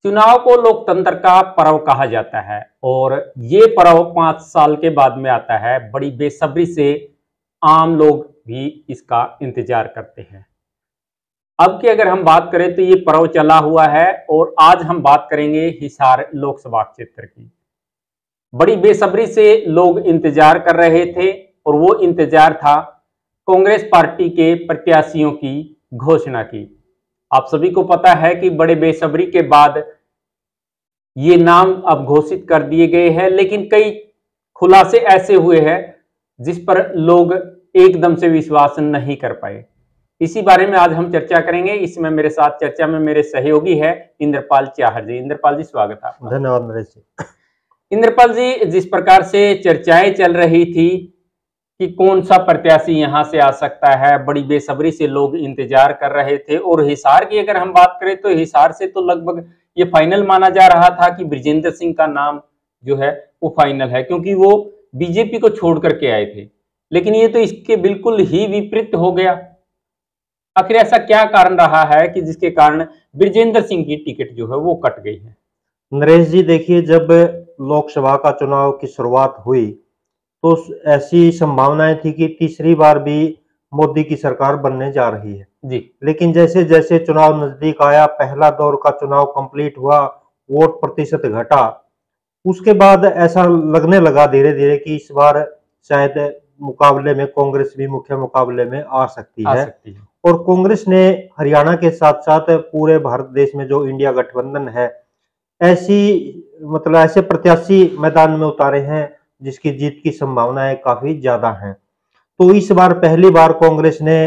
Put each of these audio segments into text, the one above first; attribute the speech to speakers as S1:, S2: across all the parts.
S1: चुनाव को लोकतंत्र का पर्व कहा जाता है और ये पर्व 5 साल के बाद में आता है। बड़ी बेसब्री से आम लोग भी इसका इंतजार करते हैं। अब की अगर हम बात करें तो ये पर्व चला हुआ है और आज हम बात करेंगे हिसार लोकसभा क्षेत्र की। बड़ी बेसब्री से लोग इंतजार कर रहे थे और वो इंतजार था कांग्रेस पार्टी के प्रत्याशियों की घोषणा की। आप सभी को पता है कि बड़े बेसब्री के बाद ये नाम अब घोषित कर दिए गए हैं, लेकिन कई खुलासे ऐसे हुए हैं जिस पर लोग एकदम से विश्वास नहीं कर पाए। इसी बारे में आज हम चर्चा करेंगे। इसमें मेरे साथ चर्चा में मेरे सहयोगी है इंद्रपाल चाहर जी। इंद्रपाल जी, स्वागत है आपका।
S2: धन्यवाद नरेश जी।
S1: इंद्रपाल जी, जिस प्रकार से चर्चाएं चल रही थी कि कौन सा प्रत्याशी यहां से आ सकता है, बड़ी बेसब्री से लोग इंतजार कर रहे थे। और हिसार की अगर हम बात करें तो हिसार से तो लगभग ये फाइनल माना जा रहा था कि बृजेंद्र सिंह का नाम जो है वो फाइनल है, क्योंकि वो बीजेपी को छोड़ करके आए थे। लेकिन ये तो इसके बिल्कुल ही विपरीत हो गया। आखिर ऐसा क्या कारण रहा है कि जिसके कारण बृजेंद्र सिंह की टिकट जो है वो कट गई है?
S2: नरेश जी देखिए, जब लोकसभा का चुनाव की शुरुआत हुई तो ऐसी संभावनाएं थी कि तीसरी बार भी मोदी की सरकार बनने जा रही है
S1: जी।
S2: लेकिन जैसे जैसे चुनाव नजदीक आया, पहला दौर का चुनाव कंप्लीट हुआ, वोट प्रतिशत घटा, उसके बाद ऐसा लगने लगा धीरे धीरे कि इस बार शायद मुकाबले में कांग्रेस भी मुख्य मुकाबले में आ सकती है। और कांग्रेस ने हरियाणा के साथ साथ पूरे भारत देश में जो इंडिया गठबंधन है, ऐसे प्रत्याशी मैदान में उतारे हैं जिसकी जीत की संभावनाएं काफी ज्यादा हैं। तो इस बार पहली बार कांग्रेस ने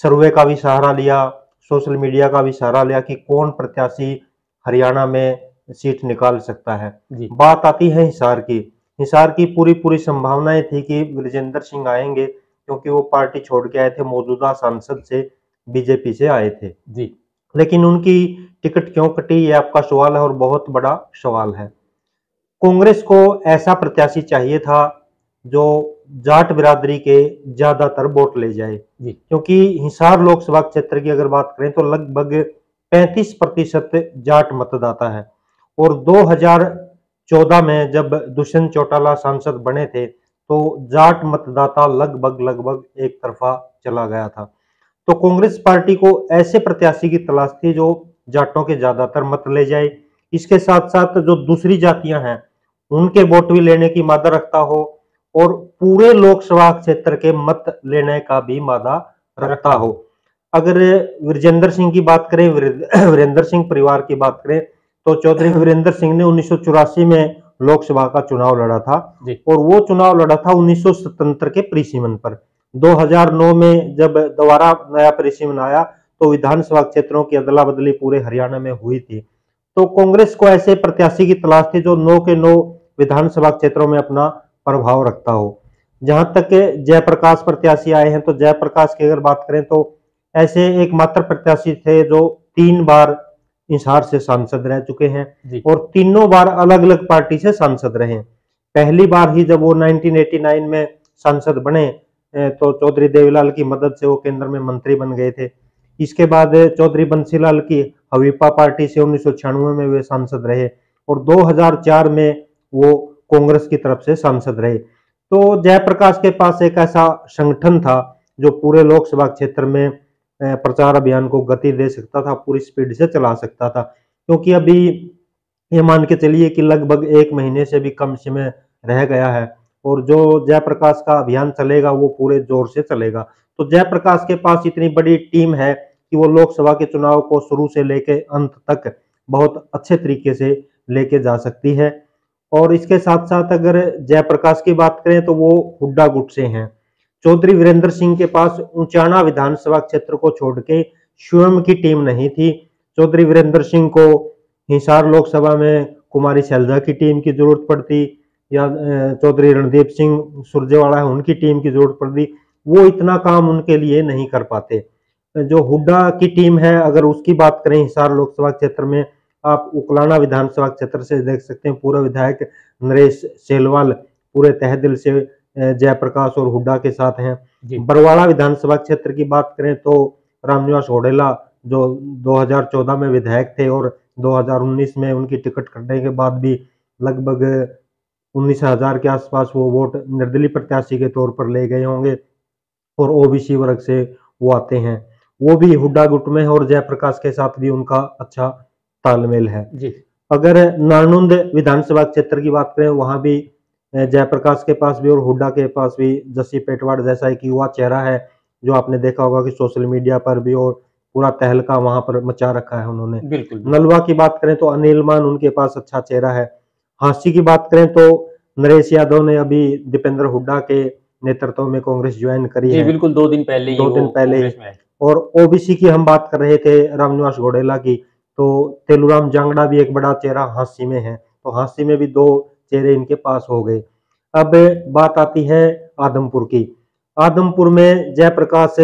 S2: सर्वे का भी सहारा लिया, सोशल मीडिया का भी सहारा लिया कि कौन प्रत्याशी हरियाणा में सीट निकाल सकता है। बात आती है हिसार की। हिसार की पूरी संभावनाएं थी कि बृजेंद्र सिंह आएंगे, क्योंकि वो पार्टी छोड़ के आए थे, मौजूदा सांसद से बीजेपी से आए थे जी। लेकिन उनकी टिकट क्यों कटी, ये आपका सवाल है और बहुत बड़ा सवाल है। कांग्रेस को ऐसा प्रत्याशी चाहिए था जो जाट बिरादरी के ज्यादातर वोट ले जाए, क्योंकि हिसार लोकसभा क्षेत्र की अगर बात करें तो लगभग 35% जाट मतदाता है। और 2014 में जब दुष्यंत चौटाला सांसद बने थे तो जाट मतदाता लगभग एक तरफा चला गया था। तो कांग्रेस पार्टी को ऐसे प्रत्याशी की तलाश थी जो जाटों के ज्यादातर मत ले जाए, इसके साथ साथ जो दूसरी जातियां हैं उनके वोट भी लेने की मादा रखता हो और पूरे लोकसभा क्षेत्र के मत लेने का भी मादा रखता हो। अगर वीरेंद्र सिंह की बात करें, वीरेंद्र सिंह परिवार की बात करें तो चौधरी वीरेंद्र सिंह ने 1984 में लोकसभा का चुनाव लड़ा था और वो चुनाव लड़ा था 1977 के परिसीमन पर। 2009 में जब दोबारा नया परिसीमन आया तो विधानसभा क्षेत्रों की अदला बदली पूरे हरियाणा में हुई थी। तो कांग्रेस को ऐसे प्रत्याशी की तलाश थी जो 9 के 9 विधानसभा क्षेत्रों में अपना प्रभाव रखता हो। जहां तक जयप्रकाश प्रत्याशी आए हैं तो जयप्रकाश की अगर बात करें तो ऐसे एकमात्र प्रत्याशी थे जो 3 बार हिसार से सांसद रह चुके हैं और तीनों बार अलग अलग पार्टी से सांसद रहे। पहली बार ही जब वो 1989 में सांसद बने तो चौधरी देवीलाल की मदद से वो केंद्र में मंत्री बन गए थे। इसके बाद चौधरी बंसीलाल की हवीपा पार्टी से 1996 में वे सांसद रहे और 2004 में वो कांग्रेस की तरफ से सांसद रहे। तो जयप्रकाश के पास एक ऐसा संगठन था जो पूरे लोकसभा क्षेत्र में प्रचार अभियान को गति दे सकता था, पूरी स्पीड से चला सकता था। क्योंकि अभी ये मान के चलिए कि लगभग 1 महीने से भी कम समय रह गया है और जो जयप्रकाश का अभियान चलेगा वो पूरे जोर से चलेगा। तो जयप्रकाश के पास इतनी बड़ी टीम है कि वो लोकसभा के चुनाव को शुरू से लेके अंत तक बहुत अच्छे तरीके से लेके जा सकती है। और इसके साथ साथ अगर जयप्रकाश की बात करें तो वो हुड्डा गुट से हैं। चौधरी वीरेंद्र सिंह के पास ऊंचाना विधानसभा क्षेत्र को छोड़ के स्वयं की टीम नहीं थी। चौधरी वीरेंद्र सिंह को हिसार लोकसभा में कुमारी शैलजा की टीम की जरूरत पड़ती या चौधरी रणदीप सिंह सुरजेवाला है उनकी टीम की जरूरत पड़ती, वो इतना काम उनके लिए नहीं कर पाते। जो हुड्डा की टीम है अगर उसकी बात करें हिसार लोकसभा क्षेत्र में, आप उकलाना विधानसभा क्षेत्र से देख सकते हैं पूर्व विधायक नरेश सेलवाल पूरे तहे दिल से जयप्रकाश और हुड्डा के साथ हैं। बरवाड़ा विधानसभा क्षेत्र की बात करें तो रामनिवास घोडेला जो 2014 में विधायक थे और 2019 में उनकी टिकट कटने के बाद भी लगभग 19,000 के आसपास वो वोट निर्दलीय प्रत्याशी के तौर पर ले गए होंगे और ओबीसी वर्ग से वो आते हैं। वो भी हुड्डा गुट में है और जयप्रकाश के साथ भी उनका अच्छा तालमेल है
S1: जी।
S2: अगर नारनौंद विधानसभा क्षेत्र की बात करें, वहां भी जयप्रकाश के पास भी और हुड्डा के पास भी जस्सी पेटवाड़ जैसा एक युवा चेहरा है, जो आपने देखा होगा कि सोशल मीडिया पर भी और पूरा तहलका वहां पर मचा रखा है उन्होंने।
S1: बिल्कुल।
S2: नलवा की बात करें तो अनिल मान उनके पास अच्छा चेहरा है। हांसी की बात करें तो नरेश यादव ने अभी दीपेंद्र हुड्डा के नेतृत्व में कांग्रेस ज्वाइन करी
S1: जी
S2: है।
S1: बिल्कुल, 2 दिन पहले ही
S2: 2 दिन
S1: वो
S2: पहले ही।
S1: कांग्रेस में है।
S2: और ओबीसी की हम बात कर रहे थे रामनिवास घोडेला की, तो तेलूराम जांगड़ा भी एक बड़ा चेहरा हांसी में है, तो हांसी में भी 2 चेहरे इनके पास हो गए। अब बात आती है आदमपुर की। आदमपुर में जयप्रकाश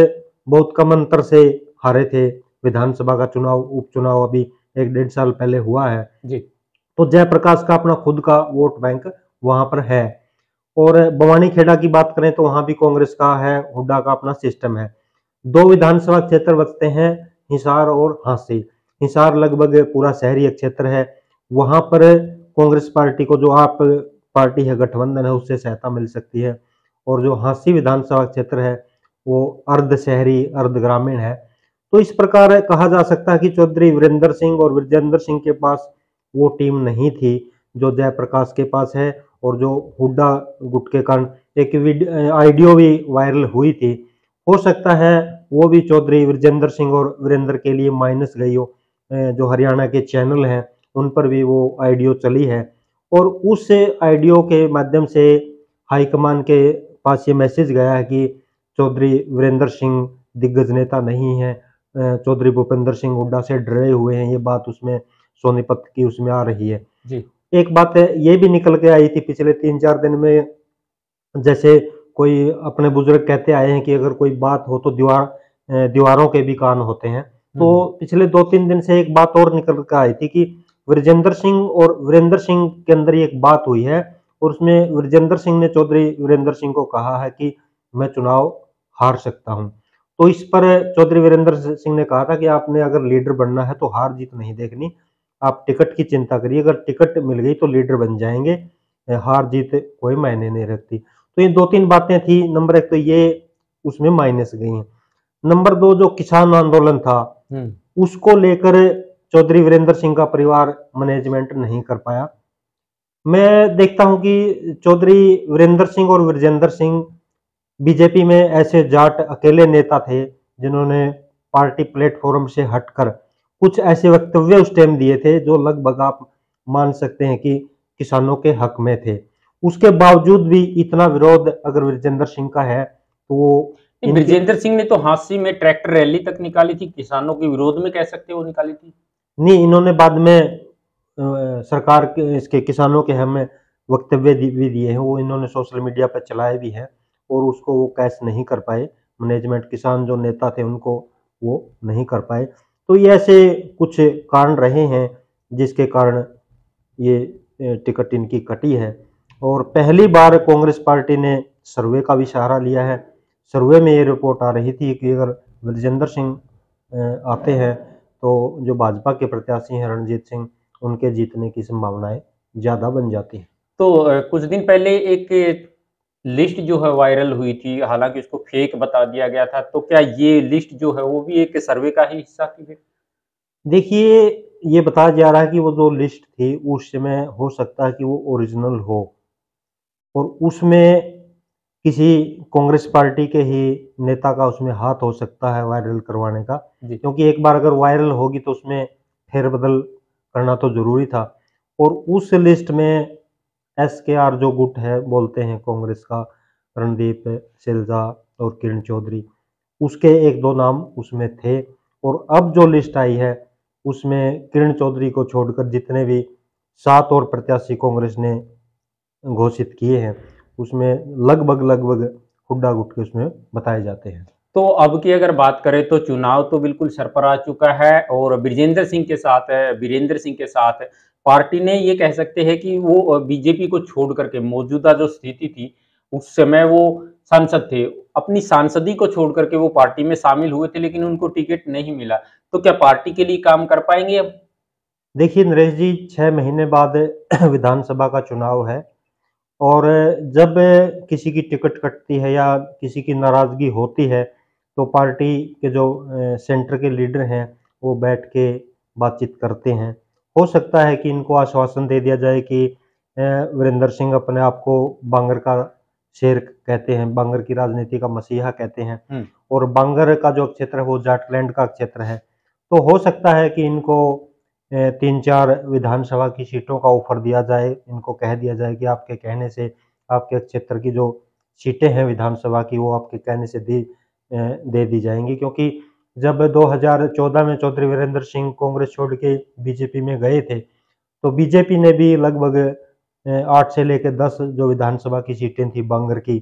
S2: बहुत कम अंतर से हारे थे। विधानसभा का चुनाव, उपचुनाव अभी 1-1.5 साल पहले हुआ है।
S1: जी।
S2: तो जयप्रकाश का अपना खुद का वोट बैंक वहां पर है। और बवानी खेड़ा की बात करें तो वहां भी कांग्रेस का है, हुड्डा का अपना सिस्टम है। 2 विधानसभा क्षेत्र बचते हैं, हिसार और हांसी। हिसार लगभग पूरा शहरी क्षेत्र है, वहां पर कांग्रेस पार्टी को, जो आप पार्टी है गठबंधन है, उससे सहायता मिल सकती है। और जो हांसी विधानसभा क्षेत्र है वो अर्ध शहरी अर्ध ग्रामीण है। तो इस प्रकार कहा जा सकता है कि चौधरी वीरेंद्र सिंह और विजेंद्र सिंह के पास वो टीम नहीं थी जो जयप्रकाश के पास है, और जो हुड्डा गुट के कारण एक आइडियो भी वायरल हुई थी। हो सकता है वो भी चौधरी विजेंद्र सिंह और वीरेंद्र के लिए माइनस गई हो। जो हरियाणा के चैनल हैं उन पर भी वो आइडियो चली है, और उस आइडियो के माध्यम से हाईकमान के पास ये मैसेज गया है कि चौधरी वीरेंद्र सिंह दिग्गज नेता नहीं है, चौधरी भूपेंद्र सिंह हुड्डा से डरे हुए हैं। ये बात उसमें सोनीपत की उसमें आ रही है।
S1: जी।
S2: एक बात ये भी निकल के आई थी पिछले 3-4 दिन में, जैसे कोई अपने बुजुर्ग कहते आए हैं कि अगर कोई बात हो तो दीवारों के भी कान होते हैं। तो पिछले 2-3 दिन से एक बात और निकल के आई थी कि विजेंद्र सिंह और वीरेंद्र सिंह के अंदर एक बात हुई है, और उसमें विजेंद्र सिंह ने चौधरी वीरेंद्र सिंह को कहा है कि मैं चुनाव हार सकता हूं। तो इस पर चौधरी वीरेंद्र सिंह ने कहा था कि आपने अगर लीडर बनना है तो हार जीत नहीं देखनी, आप टिकट की चिंता करिए, अगर टिकट मिल गई तो लीडर बन जाएंगे, हार जीत कोई मायने नहीं रखती। तो ये 2-3 बातें थी। नंबर 1 तो ये उसमें माइनस गई हैं। नंबर 2 जो किसान आंदोलन था उसको लेकर चौधरी वीरेंद्र सिंह का परिवार मैनेजमेंट नहीं कर पाया। मैं देखता हूं कि चौधरी वीरेंद्र सिंह और विजेंद्र सिंह बीजेपी में ऐसे जाट अकेले नेता थे जिन्होंने पार्टी प्लेटफॉर्म से हटकर कुछ ऐसे वक्तव्य उस टाइम दिए थे जो लगभग आप मान सकते हैं कि किसानों के हक में थे। उसके बावजूद भी इतना विरोध अगर विजेंद्र सिंह का है तो वो
S1: विजेंद्र सिंह ने तो हांसी में ट्रैक्टर रैली तक निकाली थी, किसानों के विरोध में कह सकते हो निकाली थी।
S2: नहीं, इन्होंने बाद में सरकार के इसके किसानों के हमें वक्तव्य भी दिए हैं, वो इन्होंने सोशल मीडिया पर चलाए भी हैं, और उसको वो कैश नहीं कर पाए। मैनेजमेंट किसान जो नेता थे उनको वो नहीं कर पाए। तो ये ऐसे कुछ कारण रहे हैं जिसके कारण ये टिकट इनकी कटी है। और पहली बार कांग्रेस पार्टी ने सर्वे का भी सहारा लिया है। सर्वे में ये रिपोर्ट आ रही थी कि अगर विजेंद्र सिंह आते हैं तो जो भाजपा के प्रत्याशी हैं रणजीत सिंह, उनके जीतने की संभावनाएं ज्यादा बन जाती हैं।
S1: तो कुछ दिन पहले एक लिस्ट जो है वायरल हुई थी, हालांकि उसको फेक बता दिया गया था, तो क्या ये लिस्ट जो है वो भी एक सर्वे का ही हिस्सा थी फिर?
S2: देखिए, ये बताया जा रहा है कि वो जो लिस्ट थी उस समय हो सकता है कि वो ओरिजिनल हो, और उसमें किसी कांग्रेस पार्टी के ही नेता का उसमें हाथ हो सकता है वायरल करवाने का, क्योंकि एक बार अगर वायरल होगी तो उसमें फेरबदल करना तो जरूरी था। और उस लिस्ट में एसकेआर जो गुट है बोलते हैं कांग्रेस का, रणदीप सिलजा और किरण चौधरी, उसके 1-2 नाम उसमें थे। और अब जो लिस्ट आई है उसमें किरण चौधरी को छोड़कर जितने भी 7 और प्रत्याशी कांग्रेस ने घोषित किए हैं उसमें लगभग हुड्डा गुट के उसमें बताए जाते हैं।
S1: तो अब की अगर बात करें तो चुनाव तो बिल्कुल सर पर आ चुका है, और वीरेंद्र सिंह के साथ पार्टी ने ये कह सकते हैं कि वो बीजेपी को छोड़ करके मौजूदा जो स्थिति थी उस समय वो सांसद थे, अपनी सांसदी को छोड़ करके वो पार्टी में शामिल हुए थे, लेकिन उनको टिकट नहीं मिला। तो क्या पार्टी के लिए काम कर पाएंगे अब?
S2: देखिए नरेश जी, 6 महीने बाद विधानसभा का चुनाव है। और जब किसी की टिकट कटती है या किसी की नाराजगी होती है, तो पार्टी के जो सेंटर के लीडर हैं, वो बैठ के बातचीत करते हैं। हो सकता है कि इनको आश्वासन दे दिया जाए कि वीरेंद्र सिंह अपने आप को बांगर का शेर कहते हैं, बांगर की राजनीति का मसीहा कहते हैं, और बांगर का जो क्षेत्र है वो जाटलैंड का क्षेत्र है। तो हो सकता है कि इनको 3-4 विधानसभा की सीटों का ऑफर दिया जाए। इनको कह दिया जाए कि आपके कहने से आपके क्षेत्र की जो सीटें हैं विधानसभा की, वो आपके कहने से दे दी जाएँगी। क्योंकि जब 2014 में चौधरी वीरेंद्र सिंह कांग्रेस छोड़ के बीजेपी में गए थे, तो बीजेपी ने भी लगभग 8 से लेके 10 जो विधानसभा की सीटें थी बांगर की,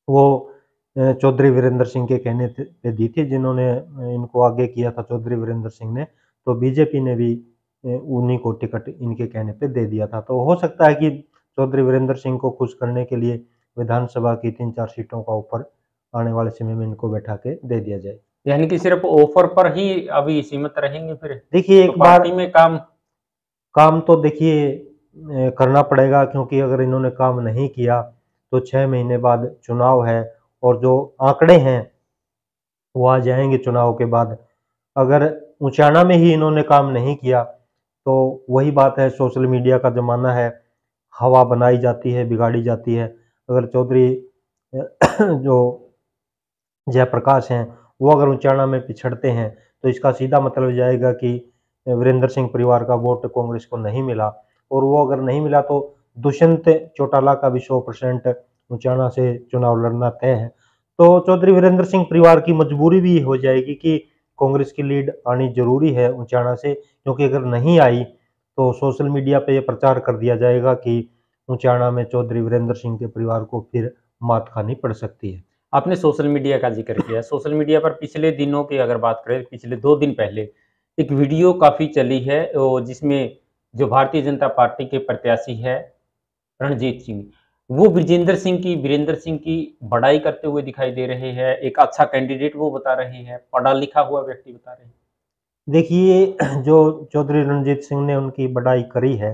S2: वो चौधरी वीरेंद्र सिंह के कहने पे दी थी, जिन्होंने इनको आगे किया था चौधरी वीरेंद्र सिंह ने। तो बीजेपी ने भी उन्हीं को टिकट इनके कहने पे दे दिया था। तो हो सकता है कि चौधरी वीरेंद्र सिंह को खुश करने के लिए विधानसभा की 3-4 सीटों का ऑफर आने वाले समय में इनको बैठा के दे दिया जाए।
S1: यानी कि सिर्फ ऑफर पर ही अभी सीमित रहेंगे फिर?
S2: देखिए
S1: तो
S2: एक बार
S1: पार्टी में काम
S2: काम तो देखिए करना पड़ेगा, क्योंकि अगर इन्होंने काम नहीं किया तो 6 महीने बाद चुनाव है, और जो आंकड़े हैं वो आ जाएँगे चुनाव के बाद। अगर उचाना में ही इन्होंने काम नहीं किया, तो वही बात है, सोशल मीडिया का ज़माना है, हवा बनाई जाती है, बिगाड़ी जाती है। अगर चौधरी जो जयप्रकाश हैं, वो अगर उचाना में पिछड़ते हैं, तो इसका सीधा मतलब जाएगा कि वीरेंद्र सिंह परिवार का वोट कांग्रेस को नहीं मिला, और वो अगर नहीं मिला तो दुष्यंत चौटाला का भी 100% उचाना से चुनाव लड़ना तय है। तो चौधरी वीरेंद्र सिंह परिवार की मजबूरी भी हो जाएगी कि कांग्रेस की लीड आनी ज़रूरी है उचाना से, क्योंकि अगर नहीं आई, तो सोशल मीडिया पे ये प्रचार कर दिया जाएगा कि उचाना में चौधरी वीरेंद्र सिंह के परिवार को फिर मात खानी पड़ सकती है।
S1: आपने सोशल मीडिया का ज़िक्र किया। सोशल मीडिया पर पिछले दिनों की अगर बात करें, पिछले 2 दिन पहले एक वीडियो काफ़ी चली है जिसमें जो भारतीय जनता पार्टी के प्रत्याशी हैं रणजीत सिंह, वो वीरेंद्र सिंह की बड़ाई करते हुए दिखाई दे रहे हैं। एक अच्छा कैंडिडेट वो बता रहे हैं, पढ़ा-लिखा हुआ व्यक्ति बता रहे हैं।
S2: देखिए, जो चौधरी रणजीत सिंह ने उनकी बड़ाई करी है,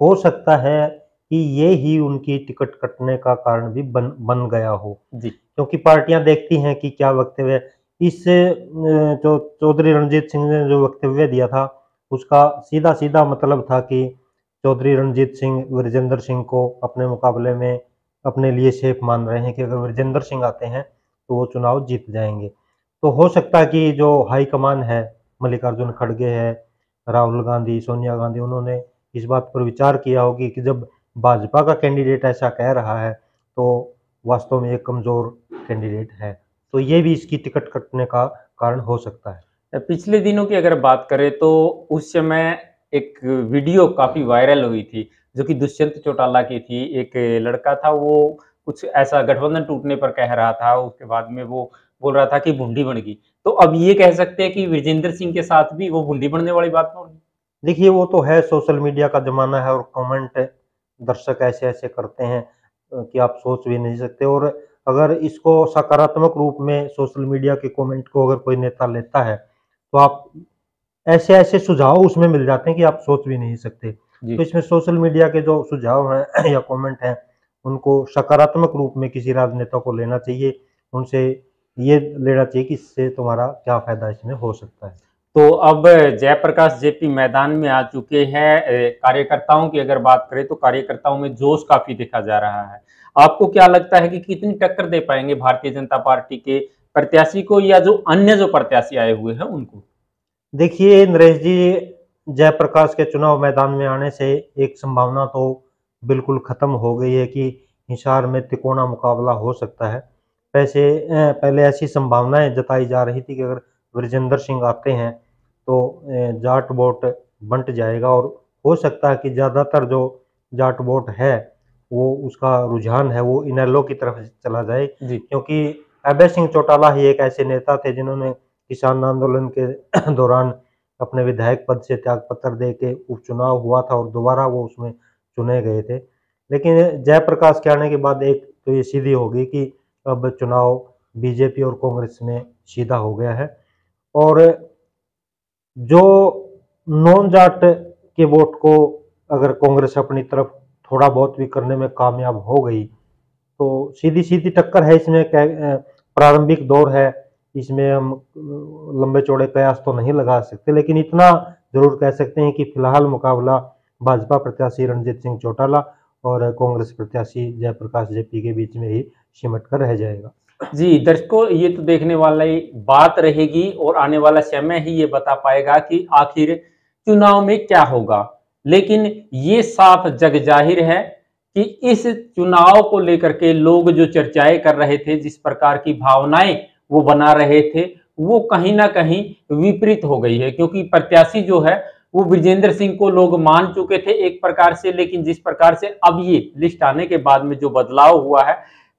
S2: हो सकता है कि ये ही उनकी टिकट कटने का कारण भी बन बन गया हो।
S1: जी,
S2: क्योंकि पार्टियां देखती हैं कि क्या वक्तव्य इस जो चौधरी रणजीत सिंह ने जो वक्तव्य दिया था, उसका सीधा-सीधा मतलब था कि चौधरी रणजीत सिंह विजेंद्र सिंह को अपने मुकाबले में अपने लिए सेफ मान रहे हैं कि अगर विजेंद्र सिंह आते हैं, तो वो चुनाव जीत जाएँगे। तो हो सकता है कि जो हाईकमान है, मल्लिकार्जुन खड़गे है, राहुल गांधी, सोनिया गांधी, उन्होंने इस बात पर विचार किया होगी कि जब भाजपा का कैंडिडेट ऐसा कह रहा है, तो वास्तव में एक कमज़ोर कैंडिडेट है। तो ये भी इसकी टिकट कटने का कारण हो सकता है।
S1: पिछले दिनों की अगर बात करें तो उस समय एक वीडियो काफ़ी वायरल हुई थी, जो कि दुष्यंत चौटाला की थी। एक लड़का था, वो कुछ ऐसा गठबंधन टूटने पर कह रहा था, उसके बाद में वो बोल रहा था कि भुंडी बन गई। तो अब ये कह सकते हैं कि विजेंद्र सिंह के साथ भी वो भुंडी बनने वाली बात तो होगी?
S2: देखिए, वो तो है, सोशल मीडिया का ज़माना है, और कमेंट दर्शक ऐसे-ऐसे करते हैं कि आप सोच भी नहीं सकते। और अगर इसको सकारात्मक रूप में सोशल मीडिया के कमेंट को अगर कोई नेता लेता है, तो आप ऐसे-ऐसे सुझाव उसमें मिल जाते हैं कि आप सोच भी नहीं सकते।
S1: जी।
S2: तो इसमें सोशल मीडिया के जो सुझाव हैं या कमेंट हैं, उनको सकारात्मक रूप में किसी राजनेता को लेना चाहिए। उनसे ये लेना चाहिए कि इससे तुम्हारा क्या फ़ायदा इसमें हो सकता है।
S1: तो अब जयप्रकाश जेपी मैदान में आ चुके हैं। कार्यकर्ताओं की अगर बात करें तो कार्यकर्ताओं में जोश काफ़ी देखा जा रहा है। आपको क्या लगता है कि कितनी टक्कर दे पाएँगे भारतीय जनता पार्टी के प्रत्याशी को या जो अन्य जो प्रत्याशी आए हुए हैं उनको?
S2: देखिए नरेश जी, जयप्रकाश के चुनाव मैदान में आने से एक संभावना तो बिल्कुल ख़त्म हो गई है कि हिसार में तिकोना मुकाबला हो सकता है। पहले ऐसी संभावनाएं जताई जा रही थी कि अगर विजेंद्र सिंह आते हैं, तो जाट वोट बंट जाएगा, और हो सकता है कि ज़्यादातर जो जाट वोट है, वो उसका रुझान है वो इनेलो की तरफ चला जाए।
S1: जी।
S2: क्योंकि अभय सिंह चौटाला ही एक ऐसे नेता थे जिन्होंने किसान आंदोलन के दौरान अपने विधायक पद से त्यागपत्र दे के उपचुनाव हुआ था, और दोबारा वो उसमें चुने गए थे। लेकिन जयप्रकाश के आने के बाद एक तो ये सीधी हो गई कि अब चुनाव बीजेपी और कांग्रेस में सीधा हो गया है। और जो नॉन जाट के वोट को अगर कांग्रेस अपनी तरफ थोड़ा बहुत भी करने में कामयाब हो गई तो सीधी सीधी टक्कर है इसमें। प्रारंभिक दौर है, इसमें हम लंबे चौड़े कयास तो नहीं लगा सकते, लेकिन इतना जरूर कह सकते हैं कि फिलहाल मुकाबला भाजपा प्रत्याशी रणजीत सिंह चौटाला और कांग्रेस प्रत्याशी जयप्रकाश जेपी के बीच में ही सिमट कर रह जाएगा।
S1: जी दर्शकों, ये तो देखने वाली बात रहेगी और आने वाला समय ही ये बता पाएगा कि आखिर चुनाव में क्या होगा। लेकिन ये साफ जग जाहिर है कि इस चुनाव को लेकर के लोग जो चर्चाएं कर रहे थे, जिस प्रकार की भावनाएं वो बना रहे थे, वो कहीं ना कहीं विपरीत हो गई है। क्योंकि प्रत्याशी जो है वो बृजेंद्र सिंह को लोग मान चुके थे एक प्रकार से, लेकिन जिस प्रकार से अब ये लिस्ट आने के बाद में जो बदलाव हुआ है,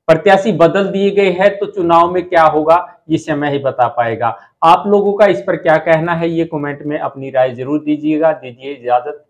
S1: प्रत्याशी बदल दिए गए हैं, तो चुनाव में क्या होगा ये समय ही बता पाएगा। आप लोगों का इस पर क्या कहना है, ये कमेंट में अपनी राय जरूर दीजिएगा। दीजिए इजाजत।